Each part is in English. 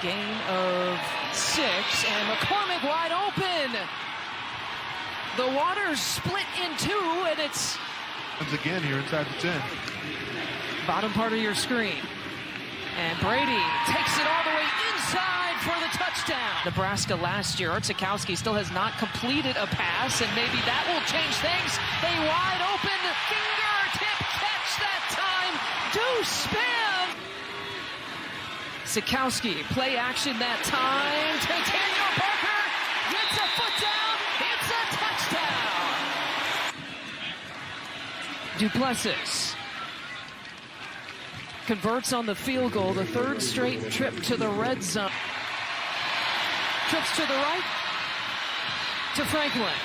gain of 6, and McCormick wide open. The water's split in 2, and it's again here inside the 10. Bottom part of your screen. And Brady takes it all the way inside for the touchdown. Nebraska last year, Artsikowski still has not completed a pass, and maybe that will change things. A wide open fingertip catch that time. Deuce spam. Sikowski, play action that time. To Daniel Parker, gets a foot down. It's a touchdown. Duplessis converts on the field goal, the 3rd straight trip to the red zone. Trips to the right to Franklin.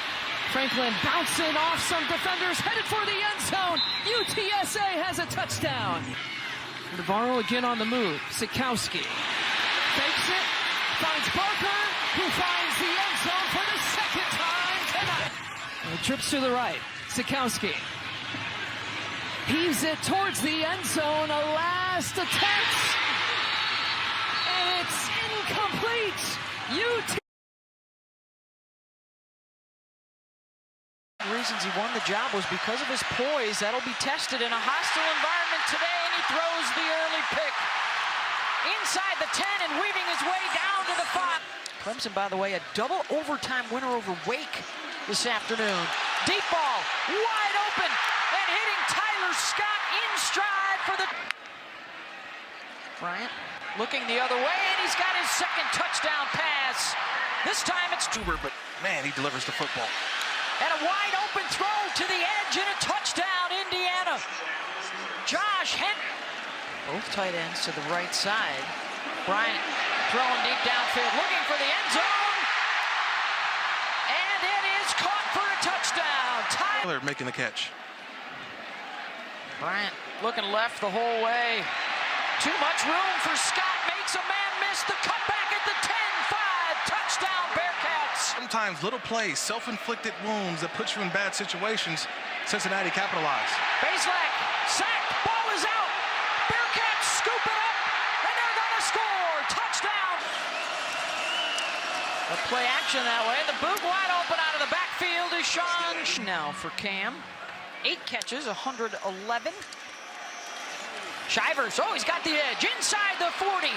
Franklin bouncing off some defenders, headed for the end zone. UTSA has a touchdown. Navarro again on the move. Sikowski fakes it, finds Barker, who finds the end zone for the 2nd time tonight. Trips to the right. Sikowski heaves it towards the end zone, a last attempt, and it's incomplete. The reasons he won the job was because of his poise. That'll be tested in a hostile environment today, and he throws the early pick inside the 10 and weaving his way down to the 5. Clemson, by the way, a double overtime winner over Wake this afternoon. Deep ball, wide open, and hitting Tyler Scott in stride for the... Bryant looking the other way, and he's got his 2nd touchdown pass. This time it's Tuber, but man, he delivers the football. And a wide open throw to the edge and a touchdown, Indiana. Josh Henry. Both tight ends to the right side. Bryant throwing deep downfield, looking for the end zone. And it is caught for a touchdown. Tyler making the catch. Bryant looking left the whole way. Too much room for Scott. Makes a man miss the cutback at the 10-5. Touchdown, Bearcats. Sometimes little plays, self-inflicted wounds that put you in bad situations. Cincinnati capitalized. Baselak, sack, ball is out. Bearcats scoop it up, and they're going to score. Touchdown. A play action that way. The boot wide open out of the backfield is Sean. Now for Cam. 8 catches, 111. Shivers, oh, he's got the edge. Inside the 40,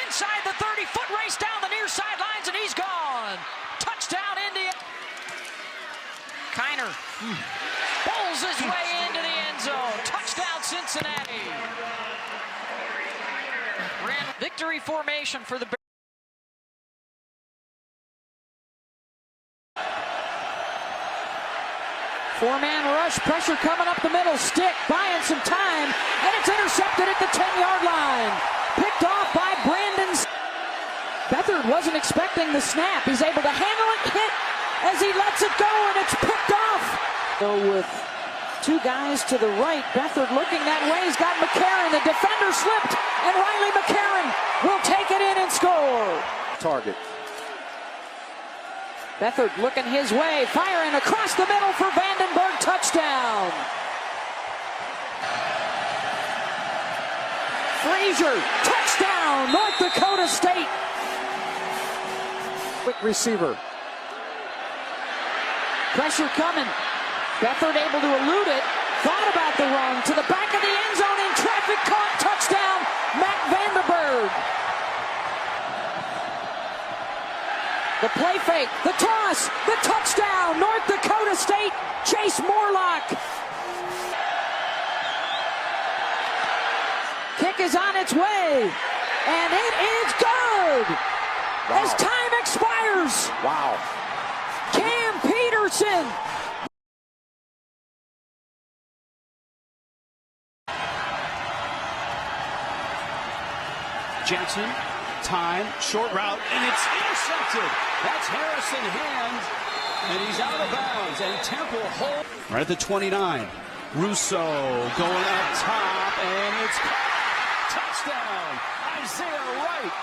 inside the 30, foot race down the near sidelines, and he's gone. Touchdown, Indiana. Kiner bowls his way into the end zone. Touchdown, Cincinnati. Ran victory formation for the Bears. Four-man rush, pressure coming up the middle, stick buying some time, and it's intercepted at the 10-yard line. Picked off by Brandon. Beathard wasn't expecting the snap. He's able to handle it, hit as he lets it go, and it's picked off. So with 2 guys to the right, Beathard looking that way. He's got McCarron. The defender slipped, and Riley McCarron will take it in and score. Target. Beathard looking his way, firing across the middle for Vandenberg, touchdown. Frazier, touchdown, North Dakota State. Quick receiver. Pressure coming. Beathard able to elude it, thought about the run, to the back of the end zone, in traffic, caught, touchdown, Matt Vandenberg. The play fake, the toss, the touchdown, North Dakota State, Chase Morlock. Kick is on its way, and it is good. Wow. As time expires. Wow. Cam Peterson. Jensen, time, short route, and it's intercepted. That's Harrison Hand, and he's out of bounds, and Temple hold. Right at the 29. Russo going up top, and it's touchdown. Isaiah Wright.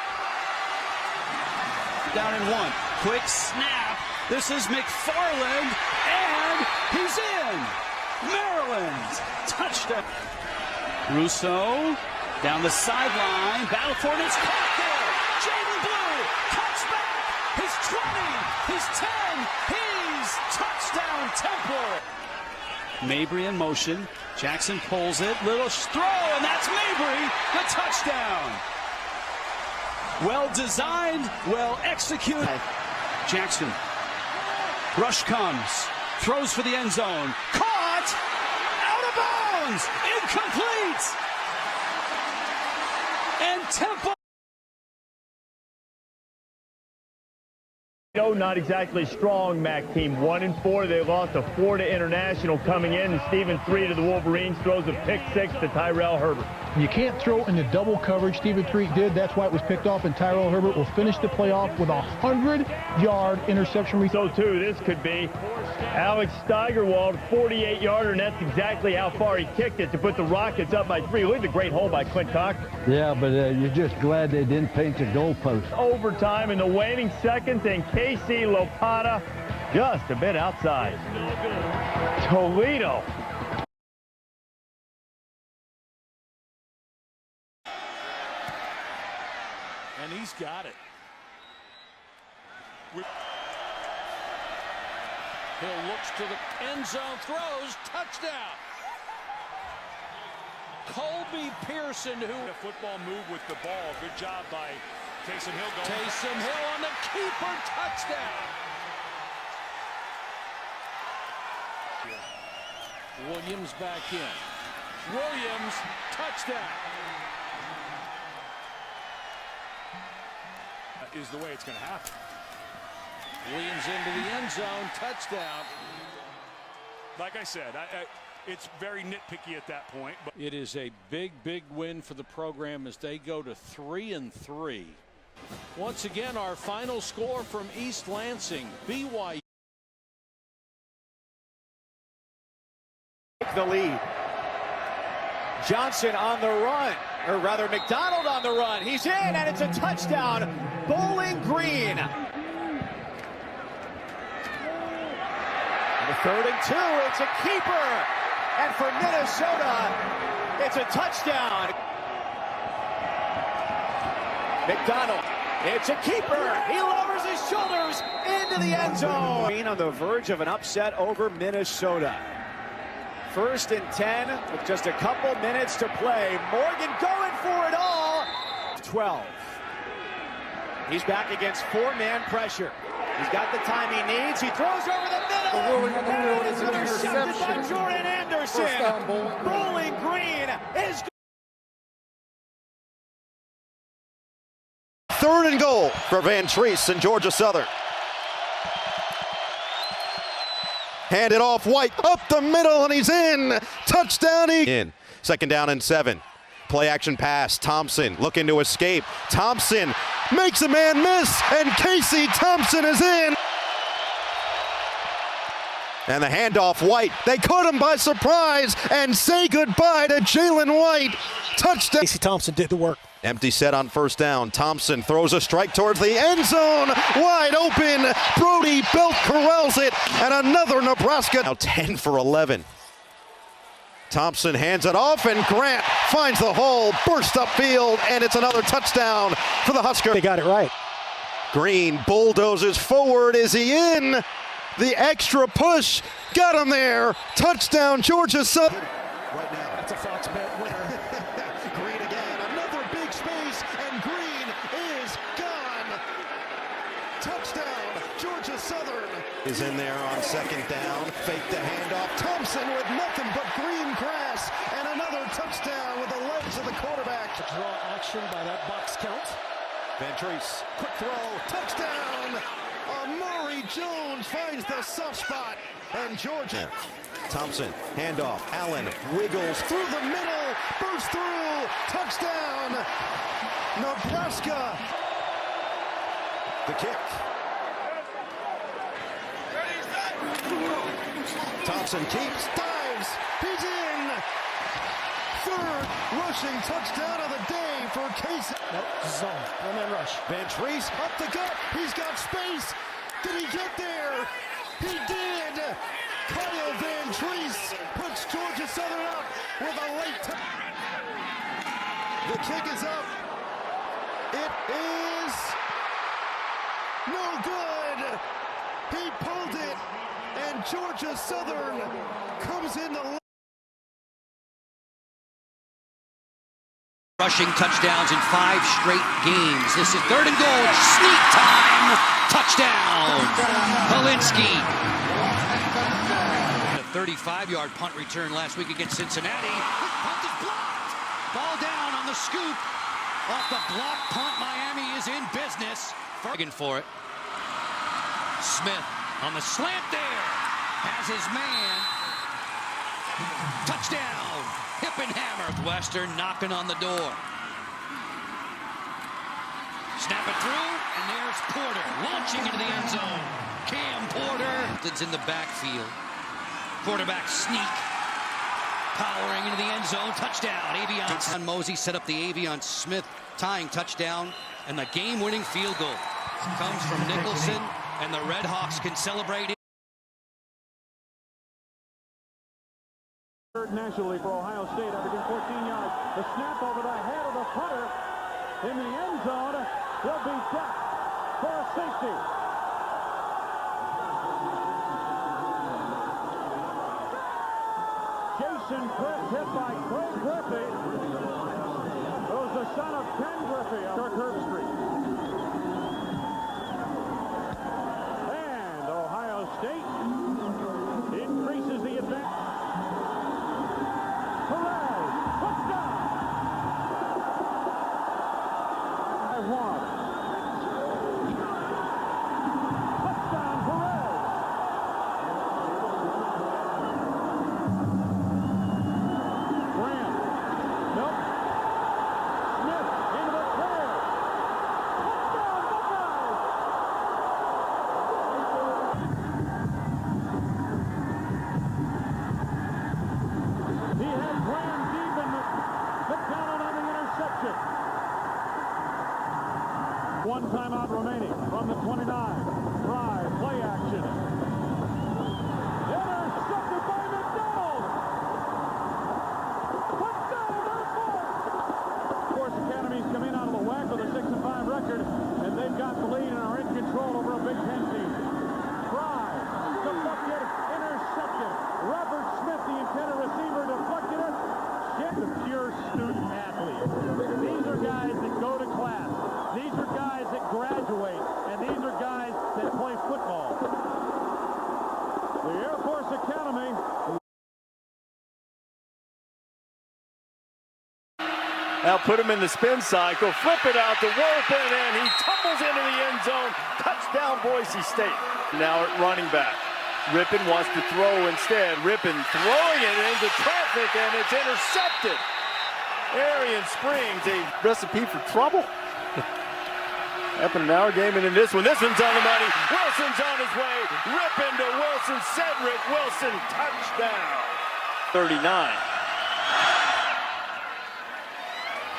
Down in 1. Quick snap. This is McFarland, and he's in. Maryland. Touchdown. Russo down the sideline. Battle for it. It's caught there. Jaden He's 10. He's touchdown Temple. Mabry in motion. Jackson pulls it. Little throw, and that's Mabry. The touchdown. Well designed, well executed. Jackson. Rush comes. Throws for the end zone. Caught. Out of bounds. Incomplete. And Temple. No, not exactly strong MAC team. 1-4. They lost to Florida International coming in. And Stephen 3 to the Wolverines throws a pick 6 to Tyrell Herbert. You can't throw in the double coverage. Stephen 3 did. That's why it was picked off. And Tyrell Herbert will finish the playoff with a 100-yard interception. So too, this could be Alex Steigerwald, 48-yarder, and that's exactly how far he kicked it to put the Rockets up by 3. Look at the great hole by Clint Cochran. Yeah, but you're just glad they didn't paint the goalpost. Overtime in the waning seconds, and Casey Lopata just a bit outside. Toledo. And he's got it. Hill looks to the end zone, throws, touchdown. Colby Pearson, who a football move with the ball. Good job by Taysom Hill. Taysom Hill on the keeper, touchdown. Williams back in. Williams, touchdown. That is the way it's going to happen. Williams into the end zone, touchdown. Like I said, it's very nitpicky at that point. But It is a big, big win for the program as they go to 3-3. Once again, our final score from East Lansing, BYU. The lead. Johnson on the run, or rather McDonald on the run. He's in, and it's a touchdown. Bowling Green. And a 3rd and 2. It's a keeper, and for Minnesota, it's a touchdown. McDonald. It's a keeper. He lowers his shoulders into the end zone. On the verge of an upset over Minnesota. 1st and 10 with just a couple minutes to play. Morgan going for it all. 12. He's back against 4-man pressure. He's got the time he needs. He throws over the middle. And it's intercepted by Jordan Anderson. Bowling Green is 3rd and goal for Van Treese and Georgia Southern. Hand it off, White up the middle, and he's in. Touchdown. In 2nd down and 7. Play action pass. Thompson looking to escape. Thompson makes a man miss, and Casey Thompson is in. And the handoff, White. They caught him by surprise and say goodbye to Jalen White. Touchdown. Casey Thompson did the work. Empty set on 1st down. Thompson throws a strike towards the end zone. Wide open. Brody Belt corrals it. And another Nebraska. Now 10 for 11. Thompson hands it off, and Grant finds the hole. Burst upfield, and it's another touchdown for the Huskers. They got it right. Green bulldozes forward. Is he in? The extra push. Got him there. Touchdown, Georgia Southern. Right now. That's a Fox bet winner. Green again. Another big space, and Green is gone. Touchdown, Georgia Southern. Is in there on 2nd down. Fake the handoff. Thompson with nothing but green grass, and another touchdown with the legs of the quarterback. To draw action by that box count. Van Treese, quick throw, touchdown. Murray Jones finds the soft spot, and Georgia. Thompson, handoff, Allen wiggles through the middle, bursts through, touchdown, Nebraska. The kick. Thompson keeps, dives, he's in. 3rd rushing touchdown of the day for Casey. Nope, zone. 1-man rush. Van Treese up the gut. He's got space. Did he get there? He did. Kyle Van Treese puts Georgia Southern up with a late The kick is up. It is No good. He pulled it, and Georgia Southern comes in the rushing touchdowns in 5 straight games. This is 3rd and goal. Sneak time. Touchdown. Polinsky. A 35-yard punt return last week against Cincinnati. Punt is blocked. Ball down on the scoop. Off the block punt, Miami is in business. For it. Smith on the slant there. Has his man. Touchdown. Hip and hammer. Northwestern knocking on the door. Snap it through, and there's Porter launching into the end zone. Cam Porter. It's in the backfield. Quarterback sneak. Powering into the end zone. Touchdown. Avion. Mosey set up the Avion Smith tying touchdown, and the game-winning field goal comes from Nicholson, and the Red Hawks can celebrate. Nationally for Ohio State, averaging 14 yards. The snap over the head of the punter in the end zone will be decked for a safety. Jason Crick hit by Craig Griffey. It was the son of Ken Griffey on Kirk Street. And Ohio State increases the advantage. One timeout remaining from the 29. Drive, play action. Intercepted by McDonald. Touchdown, Norfolk. Of course, Academy's come in out of the WAC with a 6-5 record, and they've got the lead and are in control over a Big Ten team. Drive, deflected, intercepted. Robert Smith, the intended receiver, deflected it. The pure student athlete. These are guys that go to class. These are guys that graduate, and these are guys that play football. The Air Force Academy. Now put him in the spin cycle, flip it out to Wolfen, and he tumbles into the end zone. Touchdown, Boise State. Now at running back. Rippon wants to throw instead. Rippon throwing it into traffic, and it's intercepted. Arian Springs, a recipe for trouble. Happened in our game, and in this one's on the money. Wilson's on his way. Rippon to Wilson. Cedric Wilson, touchdown. 39.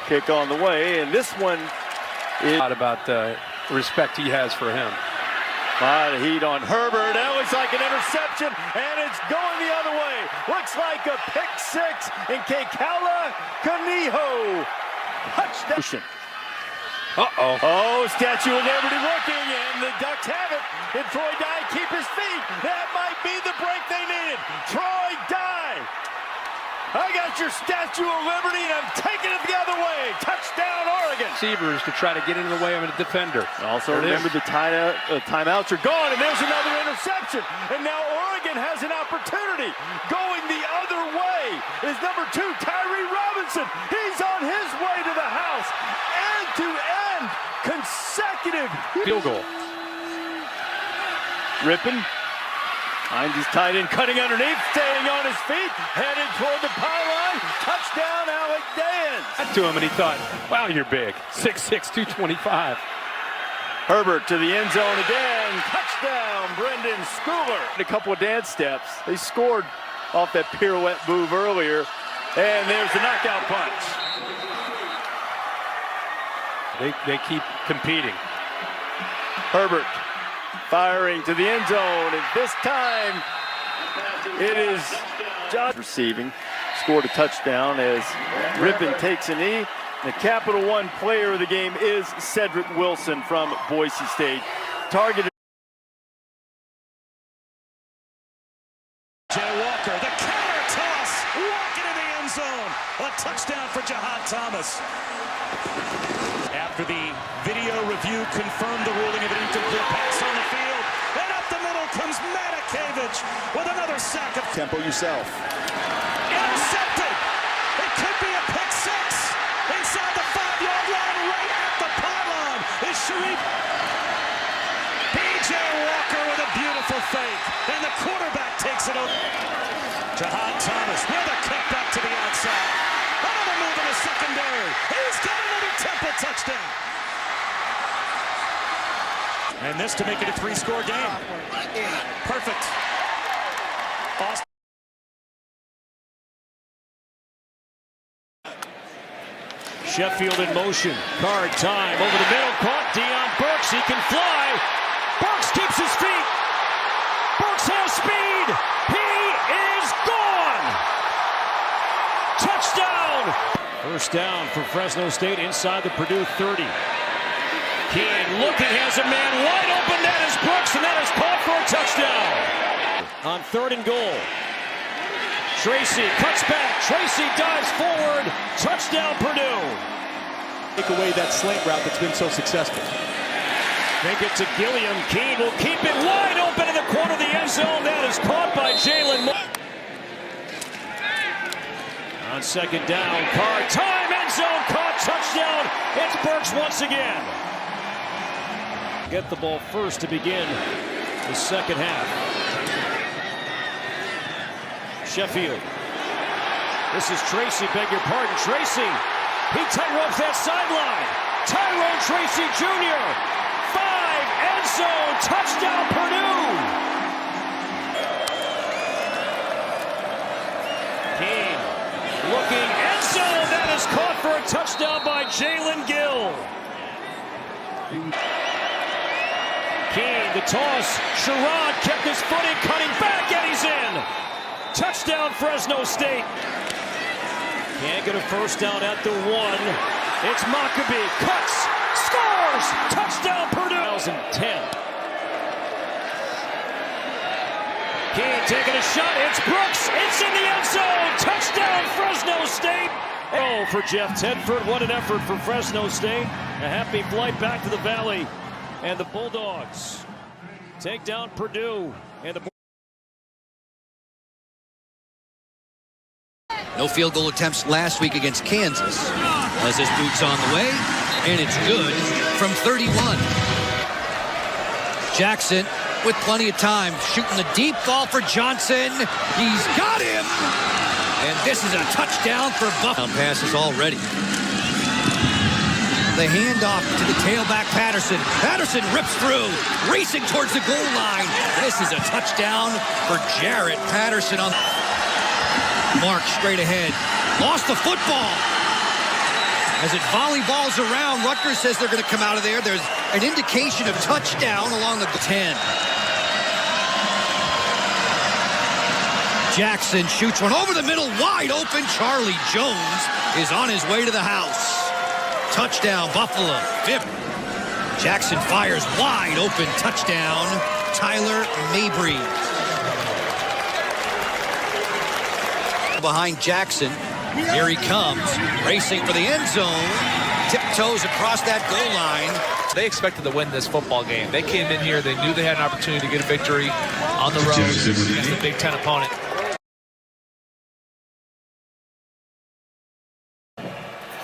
Kick on the way, and this one is about the respect he has for him. A lot of heat on Herbert. That looks like an interception, and it's going the other way. Looks like a pick six, and Kekala Kaniho. Touchdown. Uh-oh. Oh, Statue of Liberty working, and the Ducks have it. Did Troy Dye keep his feet? That might be the break they needed. Troy Dye. I got your Statue of Liberty, and I'm taking it the other way. Touchdown, Oregon. Receivers to try to get in the way of a defender. Also remember the timeouts are gone, and there's another interception. And now Oregon has an opportunity. Going the other way is number 2, Tyree Robinson. He's on his way to the house. End-to-end consecutive field goal. Rippon. Finds his tight end cutting underneath, staying on his feet, headed toward the pylon. Touchdown, Alec Dans. To him, and he thought, wow, you're big. 6'6", 225. Herbert to the end zone again. Touchdown, Brendan Schooler. A couple of dance steps. They scored off that pirouette move earlier. And there's the knockout punch. They keep competing. Herbert firing to the end zone, and this time it is Josh receiving. Scored a touchdown as Rippon takes a knee. The Capital One player of the game is Cedric Wilson from Boise State. targeted. Jay Walker, the counter toss, walking in the end zone. A touchdown for Jahad Thomas. After the video review confirmed the ruling of an incomplete pass on the field, and up the middle comes Matakevich with another sack of tempo yourself. Intercepted. It could be a pick six. Inside the 5-yard line, right at the pylon is Sharif. B.J. Walker with a beautiful fake, and the quarterback takes it over. Jahad Thomas with a kick back to the outside. Another move in the secondary. He's got another Temple touchdown. And this to make it a 3-score game. Perfect. Austin. Sheffield in motion. Card time. Over the middle. Caught Deion Burks. He can fly. Burks keeps his feet. Burks has speed. He is gone. Touchdown. First down for Fresno State inside the Purdue 30. Keane looking, has a man wide open. That is Brooks, and that is caught for a touchdown. On 3rd and goal. Tracy cuts back. Tracy dives forward. Touchdown, Purdue. Take away that slant route that's been so successful. They get to Gilliam. Keane will keep it wide open in the corner of the end zone. That is caught by Jalen. On 2nd down, card time, end zone, caught, touchdown. It's Burks once again. Get the ball first to begin the second half. Sheffield. This is Tracy, beg your pardon. Tracy, he tightropes that sideline. Tyrone Tracy Jr. 5, end zone, touchdown Purdue. Keane looking, end zone, that is caught for a touchdown by Jalen Gill. Keane, the toss, Sherrod kept his footing, cutting back, and he's in. Touchdown Fresno State. Can't get a first down at the 1. It's Maccabee, cuts, scores, touchdown Purdue. 2010. Keane taking a shot, it's Brooks, it's in the end zone, touchdown Fresno State. Oh, for Jeff Tedford, what an effort for Fresno State. A happy flight back to the Valley. And the Bulldogs take down Purdue. And the no field goal attempts last week against Kansas. As his boots on the way, and it's good from 31. Jackson with plenty of time, shooting the deep ball for Johnson. He's got him, and this is a touchdown for Buffalo. Passes already. The handoff to the tailback Patterson. Patterson rips through, racing towards the goal line. This is a touchdown for Jarrett Patterson on. Mark straight ahead. Lost the football. As it volleyballs around, Rutgers says they're going to come out of there. There's an indication of touchdown along the 10. Jackson shoots one over the middle, wide open. Charlie Jones is on his way to the house. Touchdown, Buffalo. Jackson fires wide open. Touchdown, Tyler Mabry. Behind Jackson. Here he comes, racing for the end zone. Tiptoes across that goal line. They expected to win this football game. They came in here, they knew they had an opportunity to get a victory on the road against a Big Ten opponent.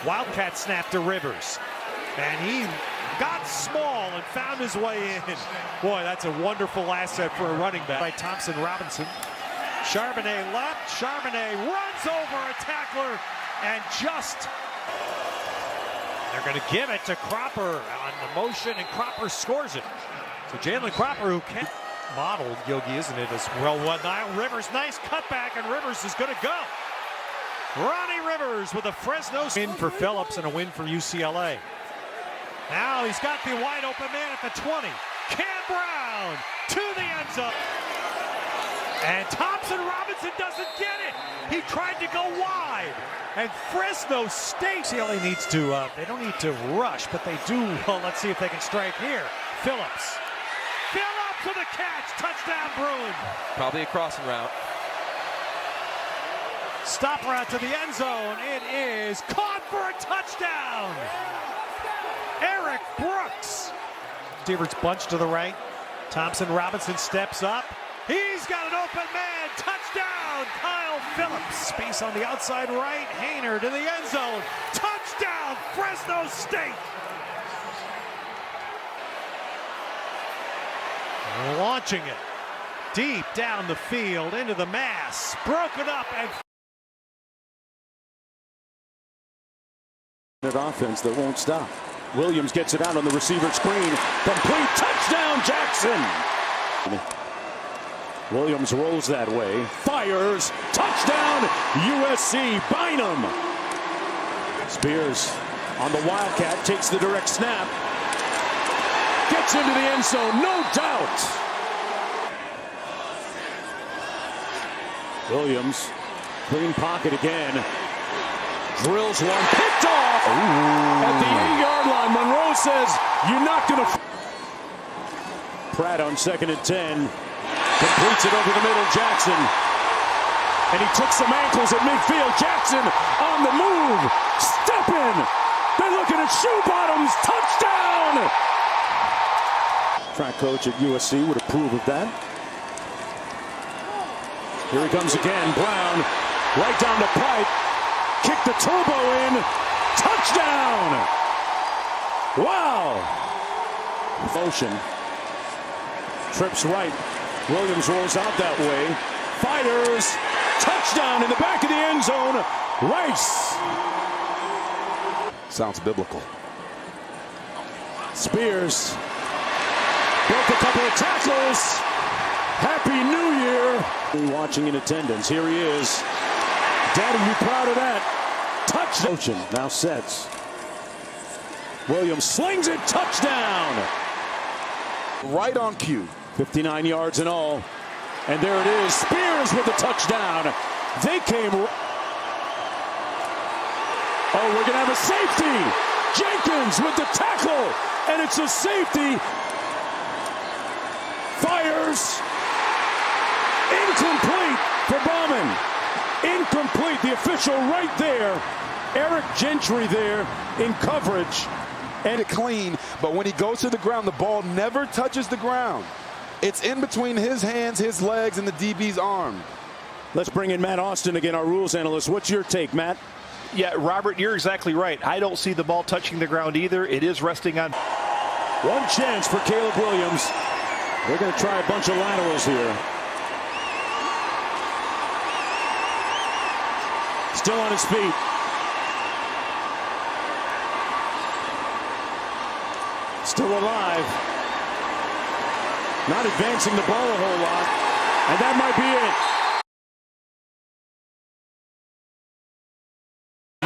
Wildcat snap to Rivers, and he got small and found his way in. Boy, that's a wonderful asset for a running back. By Thompson Robinson. Charbonnet left. Charbonnet runs over a tackler and they're going to give it to Cropper on the motion, and Cropper scores it. So Jalen Cropper, who can modeled Yogi, isn't it, as well. Now Rivers, nice cutback, and Rivers is going to go. Ronnie Rivers with a Fresno win for Phillips and a win for UCLA. Now he's got the wide open man at the 20. Cam Brown to the end zone. And Thompson Robinson doesn't get it. He tried to go wide. And Fresno State, UCLA needs to, they don't need to rush, but they do. Well, let's see if they can strike here. Phillips for the catch. Touchdown, Bruin. Probably a crossing route. Stop route to the end zone. It is caught for a touchdown. Eric Brooks. Receivers bunch to the right. Thompson Robinson steps up. He's got an open man. Touchdown, Kyle Phillips. Space on the outside right. Hayner to the end zone. Touchdown, Fresno State. Launching it deep down the field into the mass. Broken up and an offense that won't stop. Williams gets it out on the receiver screen. Complete touchdown, Jackson. Williams rolls that way. Fires. Touchdown, USC. Bynum. Spears on the Wildcat. Takes the direct snap. Gets into the end zone. No doubt. Williams. Clean pocket again. Drills one. Picked off. At the 8-yard line. Monroe says, you're not going to. Pratt on 2nd and 10. Completes it over the middle. Jackson. And he took some ankles at midfield. Jackson on the move. Step in. They're looking at shoe bottoms. Touchdown. Track coach at USC would approve of that. Here he comes again. Brown. Right down the pipe. Kick the turbo in. Touchdown. Wow. Motion. Trips right. Williams rolls out that way. Fighters. Touchdown in the back of the end zone. Rice. Sounds biblical. Spears. Broke a couple of tackles. Happy New Year. Watching in attendance. Here he is. Daddy, you proud of that? Touchdown. Now sets. Williams slings it. Touchdown. Right on cue. 59 yards in all. And there it is. Spears with the touchdown. They came. Oh, we're going to have a safety. Jenkins with the tackle. And it's a safety. Fires. Incomplete for Bauman. Incomplete. The official right there. Eric Gentry there in coverage. And it clean, but when he goes to the ground, the ball never touches the ground. It's in between his hands, his legs, and the DB's arm. Let's bring in Matt Austin again, our rules analyst. What's your take, Matt? Yeah, Robert, you're exactly right. I don't see the ball touching the ground either. It is resting on. One chance for Caleb Williams. They're going to try a bunch of laterals here. Still on his feet. Still alive. Not advancing the ball a whole lot. And that might be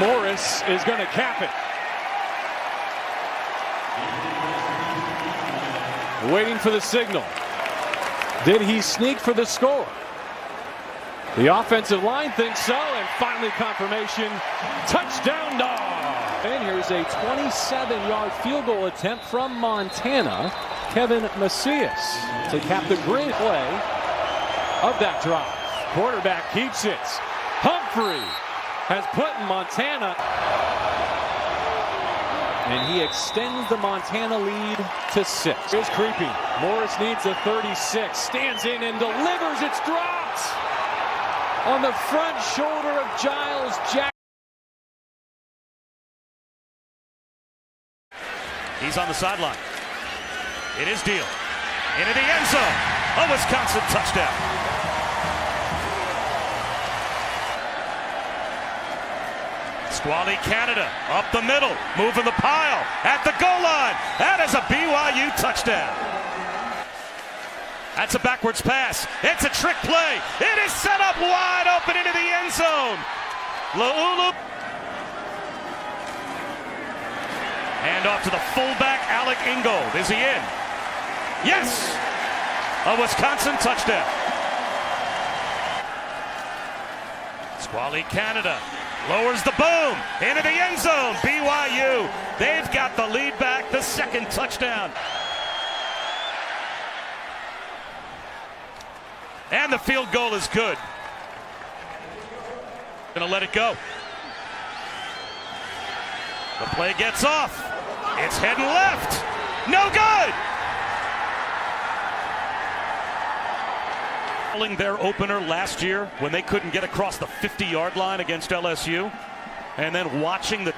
it. Morris is going to cap it. Waiting for the signal. Did he sneak for the score? The offensive line thinks so, and finally confirmation. Touchdown dog. And here's a 27-yard field goal attempt from Montana. Kevin Macias to cap the great play of that drive. Quarterback keeps it. Humphrey has put Montana. And he extends the Montana lead to 6. Here's creeping. Morris needs a 36. Stands in and delivers. It's dropped on the front shoulder of Giles Jackson. He's on the sideline. It is Deal. Into the end zone. A Wisconsin touchdown. Squally Canada up the middle, moving the pile at the goal line. That is a BYU touchdown. That's a backwards pass. It's a trick play. It is set up wide open into the end zone. Laulu. Hand off to the fullback, Alec Ingold. Is he in? Yes! A Wisconsin touchdown. Squally Canada lowers the boom into the end zone. BYU, they've got the lead back, the second touchdown. And the field goal is good. Gonna let it go. The play gets off. It's heading left. No good. Their opener last year when they couldn't get across the 50-yard line against LSU, and then watching the